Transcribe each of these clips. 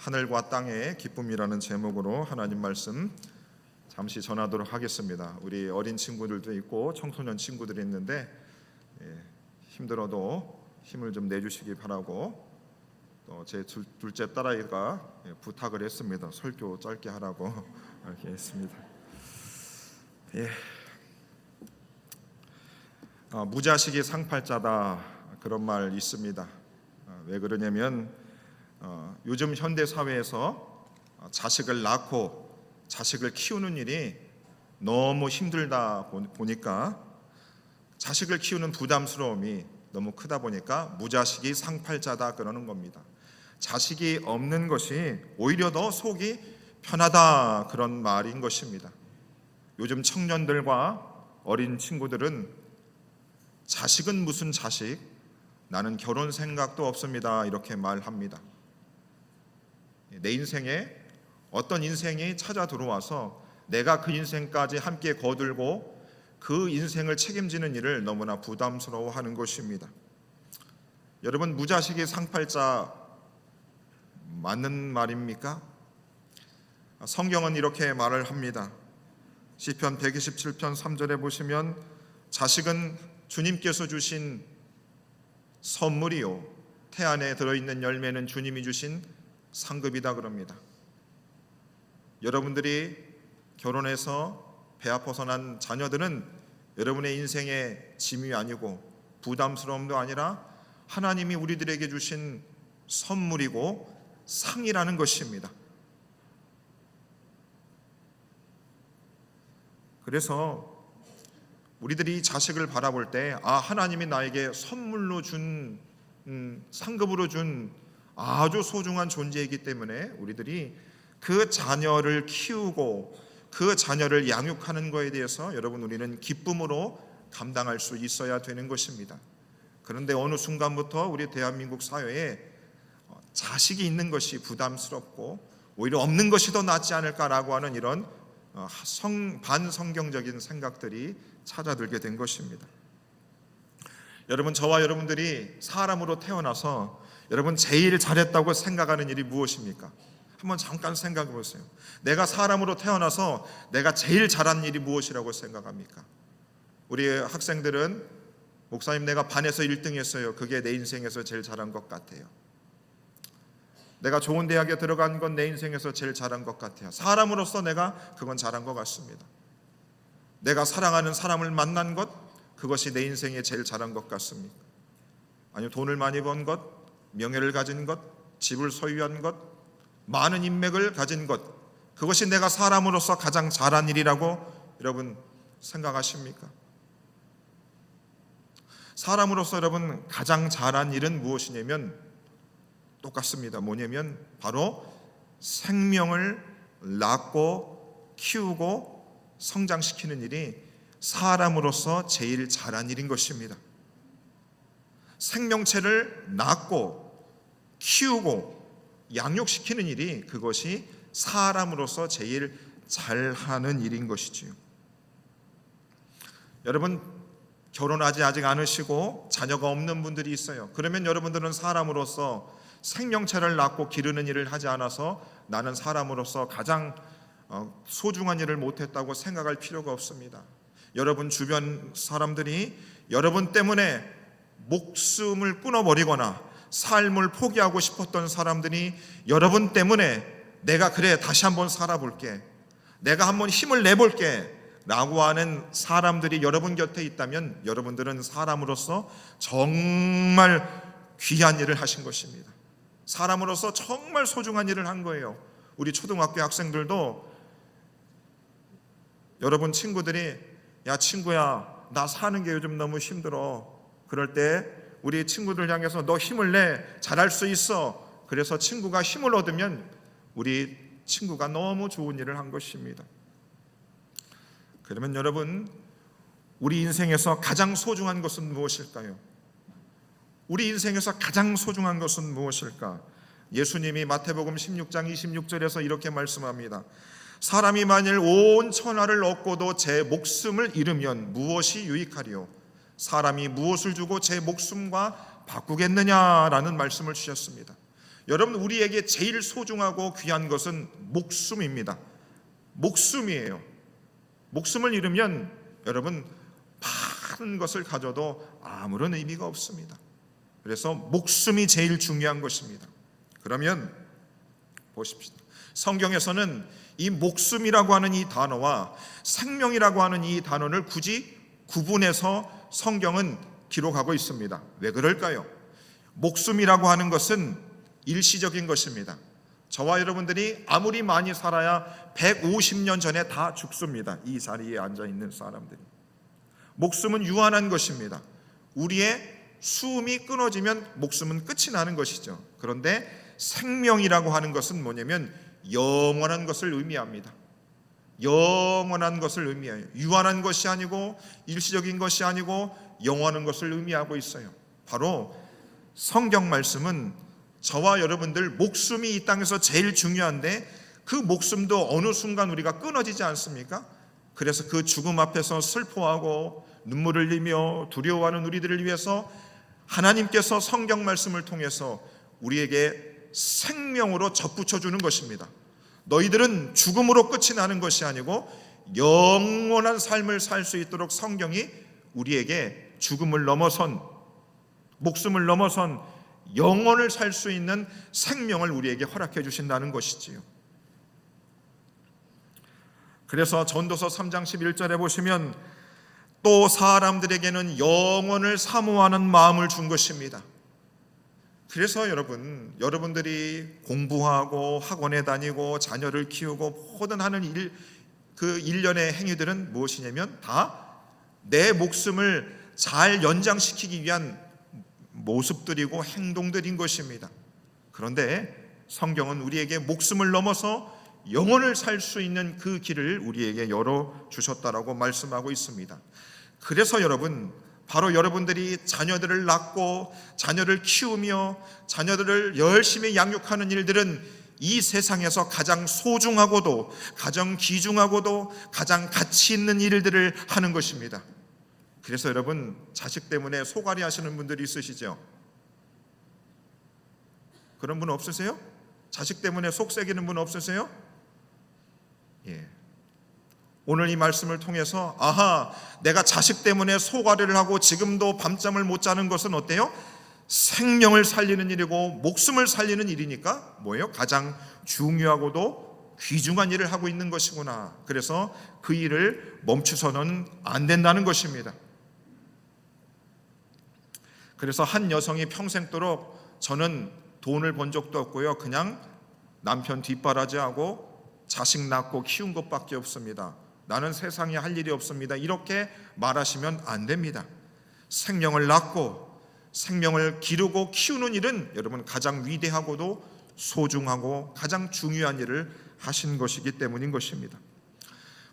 하늘과 땅의 기쁨이라는 제목으로 하나님 말씀 잠시 전하도록 하겠습니다. 우리 어린 친구들도 있고 청소년 친구들이 있는데 힘들어도 힘을 좀 내주시기 바라고, 또 제 둘째 딸아이가 부탁을 했습니다. 설교 짧게 하라고 이렇게 했습니다. 무자식이 상팔자다, 그런 말 있습니다. 왜 그러냐면 요즘 현대 사회에서 자식을 낳고 자식을 키우는 일이 너무 힘들다 보니까, 자식을 키우는 부담스러움이 너무 크다 보니까 무자식이 상팔자다 그러는 겁니다. 자식이 없는 것이 오히려 더 속이 편하다, 그런 말인 것입니다. 요즘 청년들과 어린 친구들은 자식은 무슨 자식, 나는 결혼 생각도 없습니다, 이렇게 말합니다. 내 인생에 어떤 인생이 찾아 들어와서 내가 그 인생까지 함께 거들고 그 인생을 책임지는 일을 너무나 부담스러워하는 것입니다. 여러분, 무자식이 상팔자 맞는 말입니까? 성경은 이렇게 말을 합니다. 시편 127편 3절에 보시면 자식은 주님께서 주신 선물이요, 태 안에 들어있는 열매는 주님이 주신 상급이다 그럽니다. 여러분들이 결혼해서 배 아파서 난 자녀들은 여러분의 인생의 짐이 아니고 부담스러움도 아니라 하나님이 우리들에게 주신 선물이고 상이라는 것입니다. 그래서 우리들이 자식을 바라볼 때, 하나님이 나에게 선물로 준, 상급으로 준 아주 소중한 존재이기 때문에 우리들이 그 자녀를 키우고 그 자녀를 양육하는 것에 대해서 우리는 기쁨으로 감당할 수 있어야 되는 것입니다. 그런데 어느 순간부터 우리 대한민국 사회에 자식이 있는 것이 부담스럽고 오히려 없는 것이 더 낫지 않을까라고 하는 이런 반성경적인 생각들이 찾아들게 된 것입니다. 여러분, 저와 여러분들이 사람으로 태어나서 여러분 제일 잘했다고 생각하는 일이 무엇입니까? 한번 잠깐 생각해 보세요. 내가 사람으로 태어나서 내가 제일 잘한 일이 무엇이라고 생각합니까? 우리 학생들은, 목사님 내가 반에서 1등 했어요. 그게 내 인생에서 제일 잘한 것 같아요. 내가 좋은 대학에 들어간 건 내 인생에서 제일 잘한 것 같아요. 사람으로서 내가 그건 잘한 것 같습니다. 내가 사랑하는 사람을 만난 것, 그것이 내 인생에 제일 잘한 것 같습니다. 아니요, 돈을 많이 번 것, 명예를 가진 것, 집을 소유한 것, 많은 인맥을 가진 것, 그것이 내가 사람으로서 가장 잘한 일이라고 여러분 생각하십니까? 사람으로서 여러분 가장 잘한 일은 무엇이냐면 똑같습니다. 뭐냐면 바로 생명을 낳고 키우고 성장시키는 일이 사람으로서 제일 잘한 일인 것입니다. 생명체를 낳고 키우고 양육시키는 일이, 그것이 사람으로서 제일 잘하는 일인 것이지요. 여러분, 결혼하지 아직 않으시고 자녀가 없는 분들이 있어요. 그러면 여러분들은 사람으로서 생명체를 낳고 기르는 일을 하지 않아서 나는 사람으로서 가장 소중한 일을 못했다고 생각할 필요가 없습니다. 여러분 주변 사람들이 여러분 때문에 목숨을 끊어버리거나 삶을 포기하고 싶었던 사람들이 여러분 때문에 내가 그래 다시 한번 살아볼게, 내가 한번 힘을 내볼게 라고 하는 사람들이 여러분 곁에 있다면 여러분들은 사람으로서 정말 귀한 일을 하신 것입니다. 사람으로서 정말 소중한 일을 한 거예요. 우리 초등학교 학생들도 여러분 친구들이 야 친구야 나 사는 게 요즘 너무 힘들어, 그럴 때 우리 친구들 향해서 너 힘을 내, 잘할 수 있어, 그래서 친구가 힘을 얻으면 우리 친구가 너무 좋은 일을 한 것입니다. 그러면 여러분, 우리 인생에서 가장 소중한 것은 무엇일까요? 우리 인생에서 가장 소중한 것은 무엇일까? 예수님이 마태복음 16장 26절에서 이렇게 말씀합니다. 사람이 만일 온 천하를 얻고도 제 목숨을 잃으면 무엇이 유익하리요? 사람이 무엇을 주고 제 목숨과 바꾸겠느냐라는 말씀을 주셨습니다. 여러분, 우리에게 제일 소중하고 귀한 것은 목숨입니다. 목숨이에요. 목숨을 잃으면 여러분, 많은 것을 가져도 아무런 의미가 없습니다. 그래서 목숨이 제일 중요한 것입니다. 그러면 보십시오. 성경에서는 이 목숨이라고 하는 이 단어와 생명이라고 하는 이 단어를 굳이 구분해서 성경은 기록하고 있습니다. 왜 그럴까요? 목숨이라고 하는 것은 일시적인 것입니다. 저와 여러분들이 아무리 많이 살아야 150년 전에 다 죽습니다. 이 자리에 앉아 있는 사람들이. 목숨은 유한한 것입니다. 우리의 숨이 끊어지면 목숨은 끝이 나는 것이죠. 그런데 생명이라고 하는 것은 뭐냐면 영원한 것을 의미합니다. 영원한 것을 의미해요. 유한한 것이 아니고 일시적인 것이 아니고 영원한 것을 의미하고 있어요. 바로 성경 말씀은 저와 여러분들 목숨이 이 땅에서 제일 중요한데 그 목숨도 어느 순간 우리가 끊어지지 않습니까? 그래서 그 죽음 앞에서 슬퍼하고 눈물을 흘리며 두려워하는 우리들을 위해서 하나님께서 성경 말씀을 통해서 우리에게 생명으로 접붙여 주는 것입니다. 너희들은 죽음으로 끝이 나는 것이 아니고 영원한 삶을 살 수 있도록 성경이 우리에게 죽음을 넘어선, 목숨을 넘어선 영원을 살 수 있는 생명을 우리에게 허락해 주신다는 것이지요. 그래서 전도서 3장 11절에 보시면 또 사람들에게는 영원을 사모하는 마음을 준 것입니다. 그래서 여러분들이 공부하고 학원에 다니고 자녀를 키우고 모든 하는 일, 그 일련의 행위들은 무엇이냐면 다 내 목숨을 잘 연장시키기 위한 모습들이고 행동들인 것입니다. 그런데 성경은 우리에게 목숨을 넘어서 영혼을 살 수 있는 그 길을 우리에게 열어주셨다라고 말씀하고 있습니다. 그래서 바로 여러분들이 자녀들을 낳고 자녀를 키우며 자녀들을 열심히 양육하는 일들은 이 세상에서 가장 소중하고도 가장 귀중하고도 가장 가치 있는 일들을 하는 것입니다. 그래서 여러분, 자식 때문에 소갈이 하시는 분들이 있으시죠? 그런 분 없으세요? 자식 때문에 속썩이는 분 없으세요? 예. 오늘 이 말씀을 통해서 내가 자식 때문에 소갈이를 하고 지금도 밤잠을 못 자는 것은 어때요? 생명을 살리는 일이고 목숨을 살리는 일이니까 뭐예요? 가장 중요하고도 귀중한 일을 하고 있는 것이구나. 그래서 그 일을 멈추서는 안 된다는 것입니다. 그래서 한 여성이 평생도록 저는 돈을 번 적도 없고요, 그냥 남편 뒷바라지하고 자식 낳고 키운 것밖에 없습니다. 나는 세상에 할 일이 없습니다. 이렇게 말하시면 안 됩니다. 생명을 낳고 생명을 기르고 키우는 일은 여러분 가장 위대하고도 소중하고 가장 중요한 일을 하신 것이기 때문인 것입니다.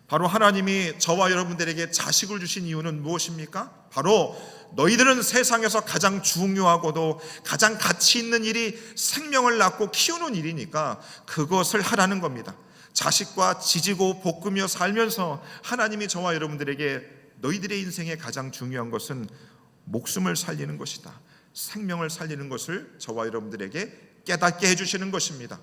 바로 하나님이 저와 여러분들에게 자식을 주신 이유는 무엇입니까? 바로 너희들은 세상에서 가장 중요하고도 가장 가치 있는 일이 생명을 낳고 키우는 일이니까 그것을 하라는 겁니다. 자식과 지지고 볶으며 살면서 하나님이 저와 여러분들에게 너희들의 인생에 가장 중요한 것은 목숨을 살리는 것이다, 생명을 살리는 것을 저와 여러분들에게 깨닫게 해주시는 것입니다.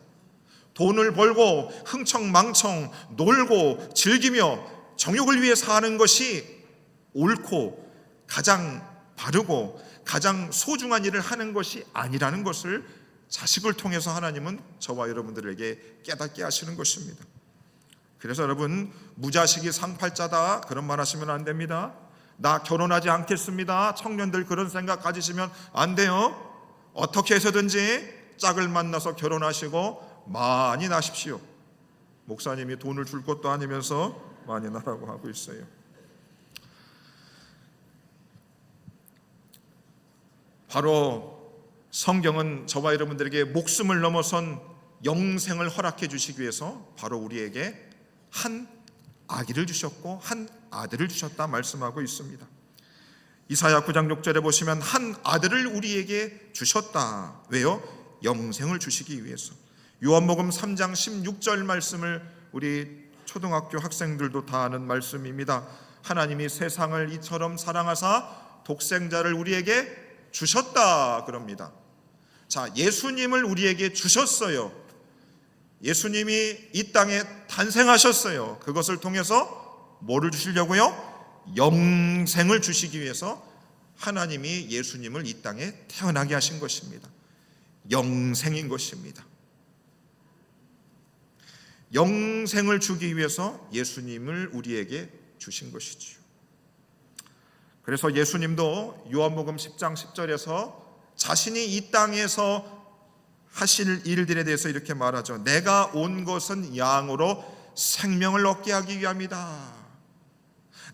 돈을 벌고 흥청망청 놀고 즐기며 정욕을 위해 사는 것이 옳고 가장 바르고 가장 소중한 일을 하는 것이 아니라는 것을 자식을 통해서 하나님은 저와 여러분들에게 깨닫게 하시는 것입니다. 그래서 여러분, 무자식이 상팔자다 그런 말 하시면 안 됩니다. 나 결혼하지 않겠습니다. 청년들 그런 생각 가지시면 안 돼요. 어떻게 해서든지 짝을 만나서 결혼하시고 많이 나십시오. 목사님이 돈을 줄 것도 아니면서 많이 나라고 하고 있어요. 바로 성경은 저와 여러분들에게 목숨을 넘어선 영생을 허락해 주시기 위해서 바로 우리에게 한 아기를 주셨고 한 아들을 주셨다 말씀하고 있습니다. 이사야 9장 6절에 보시면 한 아들을 우리에게 주셨다. 왜요? 영생을 주시기 위해서. 요한복음 3장 16절 말씀을 우리 초등학교 학생들도 다 아는 말씀입니다. 하나님이 세상을 이처럼 사랑하사 독생자를 우리에게 주셨다 그럽니다. 자, 예수님을 우리에게 주셨어요. 예수님이 이 땅에 탄생하셨어요. 그것을 통해서 뭐를 주시려고요? 영생을 주시기 위해서 하나님이 예수님을 이 땅에 태어나게 하신 것입니다. 영생인 것입니다. 영생을 주기 위해서 예수님을 우리에게 주신 것이지요. 그래서 예수님도 요한복음 10장 10절에서 자신이 이 땅에서 하실 일들에 대해서 이렇게 말하죠. 내가 온 것은 양으로 생명을 얻게 하기 위함이다.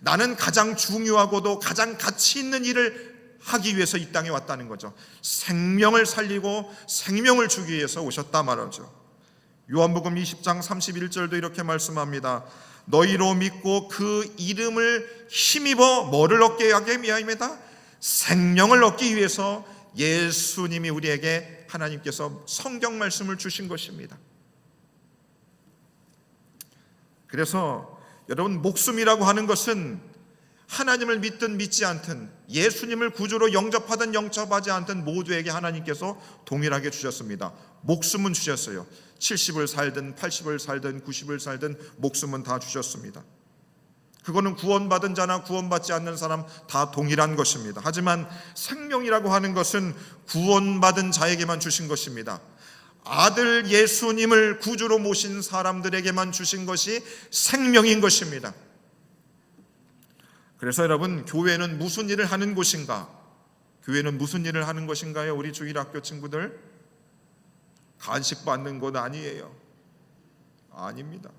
나는 가장 중요하고도 가장 가치 있는 일을 하기 위해서 이 땅에 왔다는 거죠. 생명을 살리고 생명을 주기 위해서 오셨다 말하죠. 요한복음 20장 31절도 이렇게 말씀합니다. 너희로 믿고 그 이름을 힘입어 뭐를 얻게 하기 위함이다? 생명을 얻기 위해서 예수님이 우리에게 하나님께서 성경 말씀을 주신 것입니다. 그래서 여러분, 목숨이라고 하는 것은 하나님을 믿든 믿지 않든, 예수님을 구주로 영접하든 영접하지 않든 모두에게 하나님께서 동일하게 주셨습니다. 목숨은 주셨어요. 70을 살든 80을 살든 90을 살든 목숨은 다 주셨습니다. 그거는 구원받은 자나 구원받지 않는 사람 다 동일한 것입니다. 하지만 생명이라고 하는 것은 구원받은 자에게만 주신 것입니다. 아들 예수님을 구주로 모신 사람들에게만 주신 것이 생명인 것입니다. 그래서 여러분, 교회는 무슨 일을 하는 곳인가? 교회는 무슨 일을 하는 것인가요? 우리 주일학교 친구들, 간식 받는 것 아니에요. 아닙니다.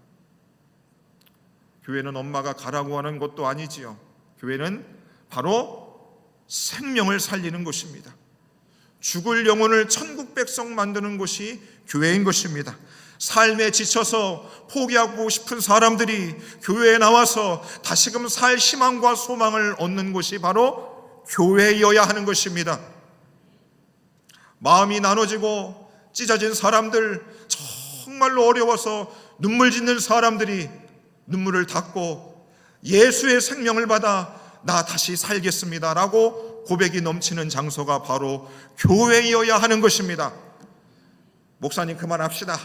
교회는 엄마가 가라고 하는 것도 아니지요. 교회는 바로 생명을 살리는 곳입니다. 죽을 영혼을 천국 백성 만드는 곳이 교회인 것입니다. 삶에 지쳐서 포기하고 싶은 사람들이 교회에 나와서 다시금 살 희망과 소망을 얻는 곳이 바로 교회여야 하는 것입니다. 마음이 나눠지고 찢어진 사람들, 정말로 어려워서 눈물 짓는 사람들이 눈물을 닦고 예수의 생명을 받아 나 다시 살겠습니다 라고 고백이 넘치는 장소가 바로 교회여야 하는 것입니다. 목사님 그만합시다,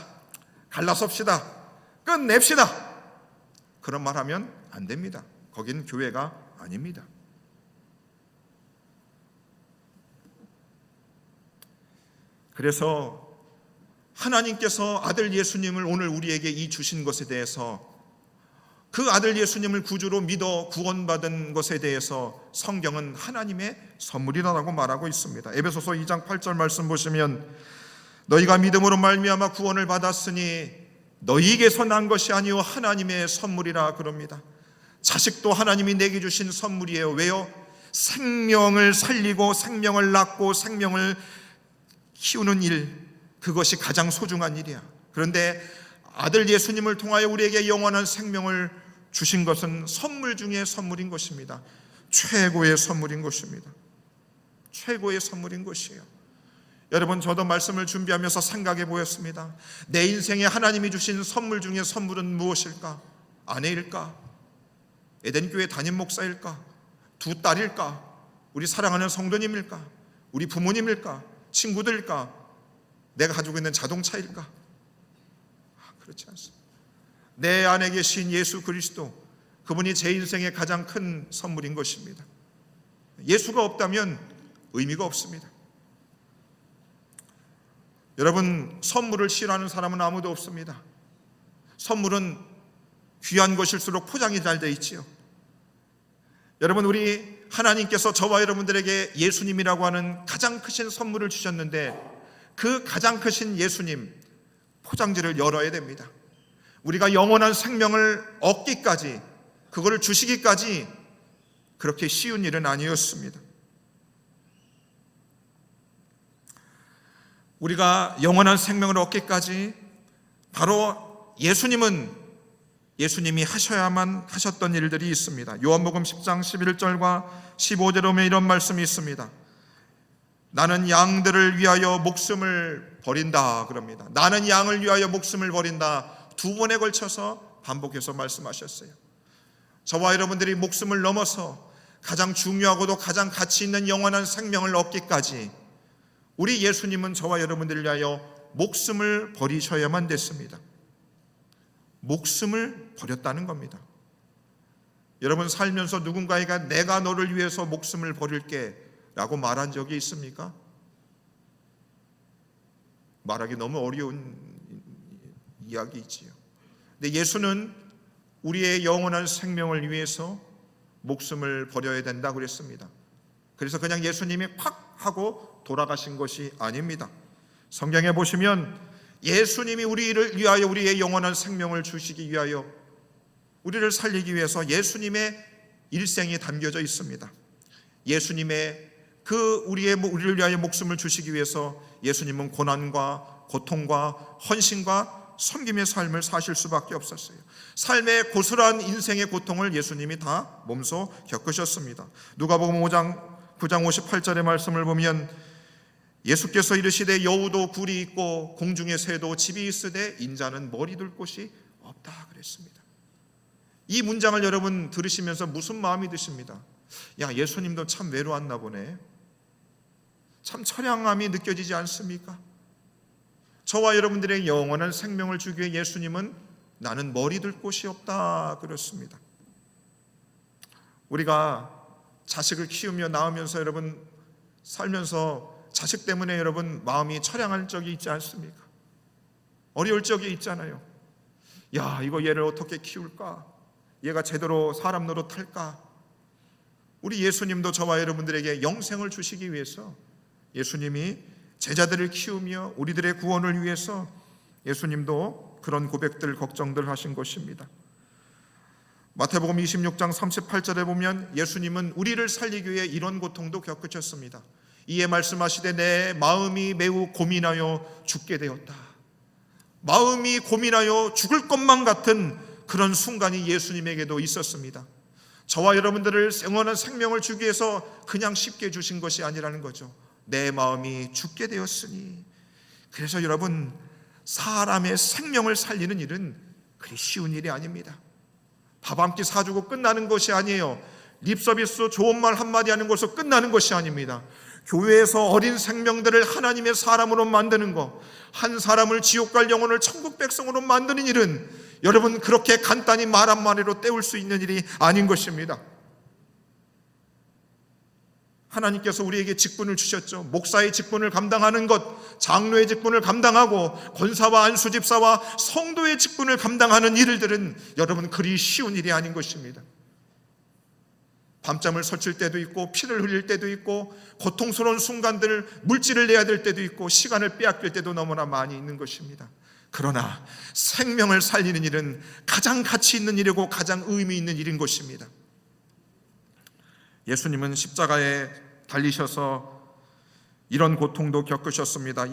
갈라섭시다, 끝냅시다, 그런 말 하면 안 됩니다. 거긴 교회가 아닙니다. 그래서 하나님께서 아들 예수님을 오늘 우리에게 이 주신 것에 대해서, 그 아들 예수님을 구주로 믿어 구원받은 것에 대해서 성경은 하나님의 선물이라고 말하고 있습니다. 에베소서 2장 8절 말씀 보시면, 너희가 믿음으로 말미암아 구원을 받았으니 너희에게서 난 것이 아니요 하나님의 선물이라 그럽니다. 자식도 하나님이 내게 주신 선물이에요. 왜요? 생명을 살리고 생명을 낳고 생명을 키우는 일, 그것이 가장 소중한 일이야. 그런데 아들 예수님을 통하여 우리에게 영원한 생명을 주신 것은 선물 중에 선물인 것입니다. 최고의 선물인 것입니다. 최고의 선물인 것이에요. 여러분, 저도 말씀을 준비하면서 생각해 보였습니다. 내 인생에 하나님이 주신 선물 중에 선물은 무엇일까? 아내일까? 에덴교회 담임 목사일까? 두 딸일까? 우리 사랑하는 성도님일까? 우리 부모님일까? 친구들일까? 내가 가지고 있는 자동차일까? 그렇지 않습니다. 내 안에 계신 예수 그리스도, 그분이 제 인생의 가장 큰 선물인 것입니다. 예수가 없다면 의미가 없습니다. 여러분, 선물을 싫어하는 사람은 아무도 없습니다. 선물은 귀한 것일수록 포장이 잘 돼 있지요. 여러분, 우리 하나님께서 저와 여러분들에게 예수님이라고 하는 가장 크신 선물을 주셨는데, 그 가장 크신 예수님 포장지를 열어야 됩니다. 우리가 영원한 생명을 얻기까지, 그거를 주시기까지 그렇게 쉬운 일은 아니었습니다. 우리가 영원한 생명을 얻기까지 바로 예수님이 하셔야만 하셨던 일들이 있습니다. 요한복음 10장 11절과 15절에 보면 이런 말씀이 있습니다. 나는 양들을 위하여 목숨을 버린다 그럽니다. 나는 양을 위하여 목숨을 버린다. 두 번에 걸쳐서 반복해서 말씀하셨어요. 저와 여러분들이 목숨을 넘어서 가장 중요하고도 가장 가치 있는 영원한 생명을 얻기까지 우리 예수님은 저와 여러분들을 위하여 목숨을 버리셔야만 됐습니다. 목숨을 버렸다는 겁니다. 여러분 살면서 누군가가 내가 너를 위해서 목숨을 버릴게 라고 말한 적이 있습니까? 말하기 너무 어려운 이야기이지요. 근데 예수는 우리의 영원한 생명을 위해서 목숨을 버려야 된다고 그랬습니다. 그래서 그냥 예수님이 팍 하고 돌아가신 것이 아닙니다. 성경에 보시면 예수님이 우리를 위하여 우리의 영원한 생명을 주시기 위하여 우리를 살리기 위해서 예수님의 일생이 담겨져 있습니다. 예수님의 우리를 위하여 목숨을 주시기 위해서 예수님은 고난과 고통과 헌신과 섬김의 삶을 사실 수밖에 없었어요. 삶의 고스란한 인생의 고통을 예수님이 다 몸소 겪으셨습니다. 누가복음 5장 9장 58절의 말씀을 보면 예수께서 이르시되 여우도 굴이 있고 공중의 새도 집이 있으되 인자는 머리 둘 곳이 없다 그랬습니다. 이 문장을 여러분 들으시면서 무슨 마음이 드십니까? 야, 예수님도 참 외로웠나 보네. 참 처량함이 느껴지지 않습니까? 저와 여러분들의 영원한 생명을 주기 위해 예수님은 나는 머리 둘 곳이 없다 그렇습니다. 우리가 자식을 키우며 낳으면서 여러분 살면서 자식 때문에 여러분 마음이 처량할 적이 있지 않습니까? 어려울 적이 있잖아요. 야, 이거 얘를 어떻게 키울까? 얘가 제대로 사람 노릇할까? 우리 예수님도 저와 여러분들에게 영생을 주시기 위해서 예수님이 제자들을 키우며 우리들의 구원을 위해서 예수님도 그런 고백들, 걱정들 하신 것입니다. 마태복음 26장 38절에 보면 예수님은 우리를 살리기 위해 이런 고통도 겪으셨습니다. 이에 말씀하시되 내 마음이 매우 고민하여 죽게 되었다. 마음이 고민하여 죽을 것만 같은 그런 순간이 예수님에게도 있었습니다. 저와 여러분들을 영원한 생명을 주기 위해서 그냥 쉽게 주신 것이 아니라는 거죠. 내 마음이 죽게 되었으니. 그래서 여러분, 사람의 생명을 살리는 일은 그리 쉬운 일이 아닙니다. 밥 한 끼 사주고 끝나는 것이 아니에요. 립서비스 좋은 말 한마디 하는 것으로 끝나는 것이 아닙니다. 교회에서 어린 생명들을 하나님의 사람으로 만드는 것, 한 사람을 지옥 갈 영혼을 천국 백성으로 만드는 일은 여러분 그렇게 간단히 말 한마디로 때울 수 있는 일이 아닌 것입니다. 하나님께서 우리에게 직분을 주셨죠. 목사의 직분을 감당하는 것, 장로의 직분을 감당하고 권사와 안수집사와 성도의 직분을 감당하는 일들은 여러분 그리 쉬운 일이 아닌 것입니다. 밤잠을 설칠 때도 있고 피를 흘릴 때도 있고 고통스러운 순간들 물질을 내야 될 때도 있고 시간을 빼앗길 때도 너무나 많이 있는 것입니다. 그러나 생명을 살리는 일은 가장 가치 있는 일이고 가장 의미 있는 일인 것입니다. 예수님은 십자가에 달리셔서 이런 고통도 겪으셨습니다.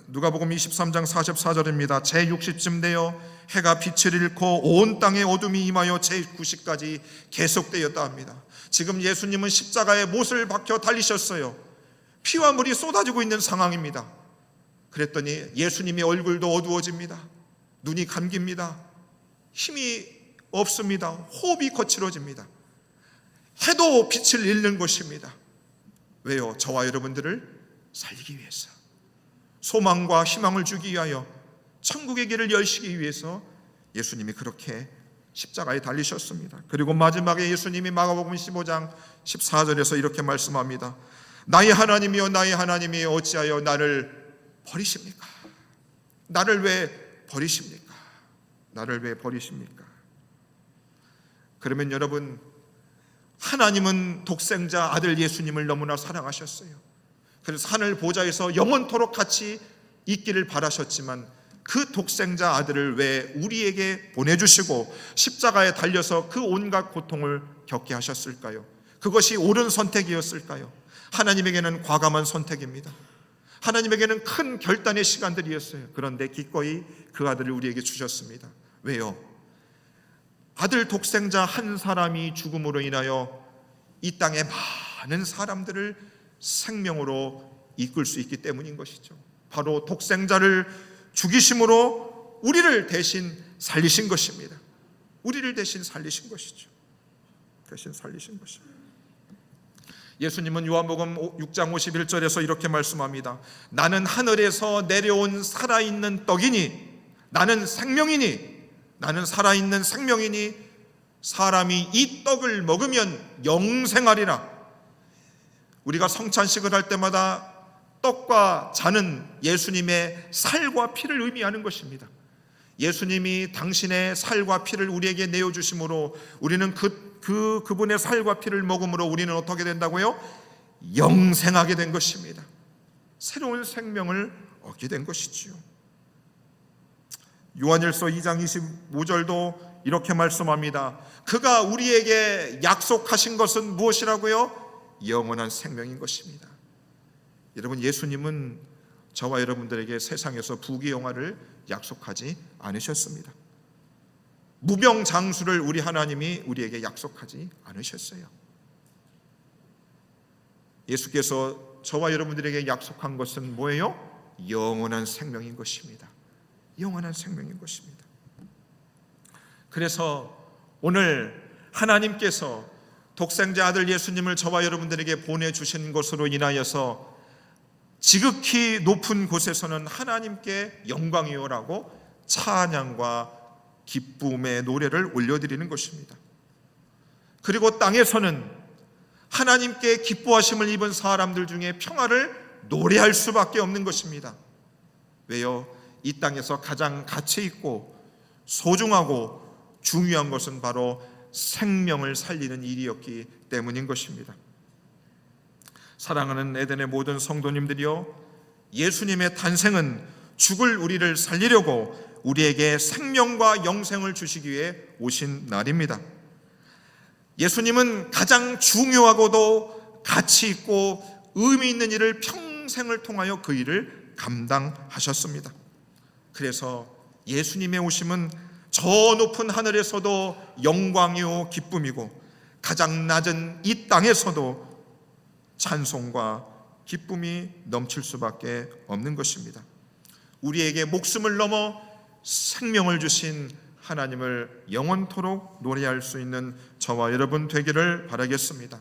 누가복음 23장 44절입니다. 제60쯤 되어 해가 빛을 잃고 온 땅에 어둠이 임하여 제90까지 계속되었다 합니다. 지금 예수님은 십자가에 못을 박혀 달리셨어요. 피와 물이 쏟아지고 있는 상황입니다. 그랬더니 예수님의 얼굴도 어두워집니다. 눈이 감깁니다. 힘이 없습니다. 호흡이 거칠어집니다. 해도 빛을 잃는 것입니다. 왜요? 저와 여러분들을 살리기 위해서, 소망과 희망을 주기 위하여, 천국의 길을 여시기 위해서 예수님이 그렇게 십자가에 달리셨습니다. 그리고 마지막에 예수님이 마가복음 15장 14절에서 이렇게 말씀합니다. 나의 하나님이여 나의 하나님이여 어찌하여 나를 버리십니까? 나를 왜 버리십니까? 나를 왜 버리십니까? 그러면 여러분, 하나님은 독생자 아들 예수님을 너무나 사랑하셨어요. 그래서 하늘 보좌에서 영원토록 같이 있기를 바라셨지만 그 독생자 아들을 왜 우리에게 보내주시고 십자가에 달려서 그 온갖 고통을 겪게 하셨을까요? 그것이 옳은 선택이었을까요? 하나님에게는 과감한 선택입니다. 하나님에게는 큰 결단의 시간들이었어요. 그런데 기꺼이 그 아들을 우리에게 주셨습니다. 왜요? 아들 독생자 한 사람이 죽음으로 인하여 이 땅의 많은 사람들을 생명으로 이끌 수 있기 때문인 것이죠. 바로 독생자를 죽이심으로 우리를 대신 살리신 것입니다. 우리를 대신 살리신 것이죠. 대신 살리신 것입니다. 예수님은 요한복음 6장 51절에서 이렇게 말씀합니다. 나는 하늘에서 내려온 살아있는 떡이니, 나는 생명이니, 나는 살아있는 생명이니, 사람이 이 떡을 먹으면 영생하리라. 우리가 성찬식을 할 때마다 떡과 잔은 예수님의 살과 피를 의미하는 것입니다. 예수님이 당신의 살과 피를 우리에게 내어주심으로 우리는 그분의 살과 피를 먹음으로 우리는 어떻게 된다고요? 영생하게 된 것입니다. 새로운 생명을 얻게 된 것이지요. 요한일서 2장 25절도 이렇게 말씀합니다. 그가 우리에게 약속하신 것은 무엇이라고요? 영원한 생명인 것입니다. 여러분, 예수님은 저와 여러분들에게 세상에서 부귀영화를 약속하지 않으셨습니다. 무병장수를 우리 하나님이 우리에게 약속하지 않으셨어요. 예수께서 저와 여러분들에게 약속한 것은 뭐예요? 영원한 생명인 것입니다. 영원한 생명인 것입니다. 그래서 오늘 하나님께서 독생자 아들 예수님을 저와 여러분들에게 보내주신 것으로 인하여서 지극히 높은 곳에서는 하나님께 영광이요라고 찬양과 기쁨의 노래를 올려드리는 것입니다. 그리고 땅에서는 하나님께 기뻐하심을 입은 사람들 중에 평화를 노래할 수밖에 없는 것입니다. 왜요? 이 땅에서 가장 가치 있고 소중하고 중요한 것은 바로 생명을 살리는 일이었기 때문인 것입니다. 사랑하는 에덴의 모든 성도님들이요, 예수님의 탄생은 죽을 우리를 살리려고 우리에게 생명과 영생을 주시기 위해 오신 날입니다. 예수님은 가장 중요하고도 가치 있고 의미 있는 일을 평생을 통하여 그 일을 감당하셨습니다. 그래서 예수님의 오심은 저 높은 하늘에서도 영광이요 기쁨이고 가장 낮은 이 땅에서도 찬송과 기쁨이 넘칠 수밖에 없는 것입니다. 우리에게 목숨을 넘어 생명을 주신 하나님을 영원토록 노래할 수 있는 저와 여러분 되기를 바라겠습니다.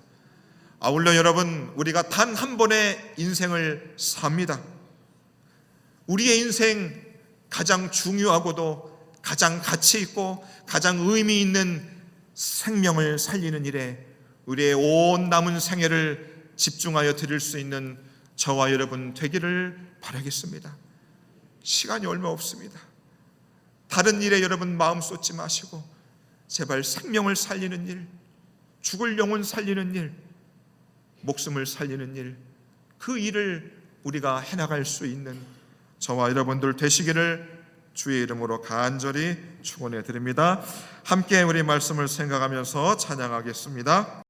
아울러 여러분, 우리가 단 한 번의 인생을 삽니다. 우리의 인생 가장 중요하고도 가장 가치 있고 가장 의미 있는 생명을 살리는 일에 우리의 온 남은 생애를 집중하여 드릴 수 있는 저와 여러분 되기를 바라겠습니다. 시간이 얼마 없습니다. 다른 일에 여러분 마음 쏟지 마시고 제발 생명을 살리는 일, 죽을 영혼 살리는 일, 목숨을 살리는 일, 그 일을 우리가 해나갈 수 있는 저와 여러분들 되시기를 주의 이름으로 간절히 축원해 드립니다. 함께 우리 말씀을 생각하면서 찬양하겠습니다.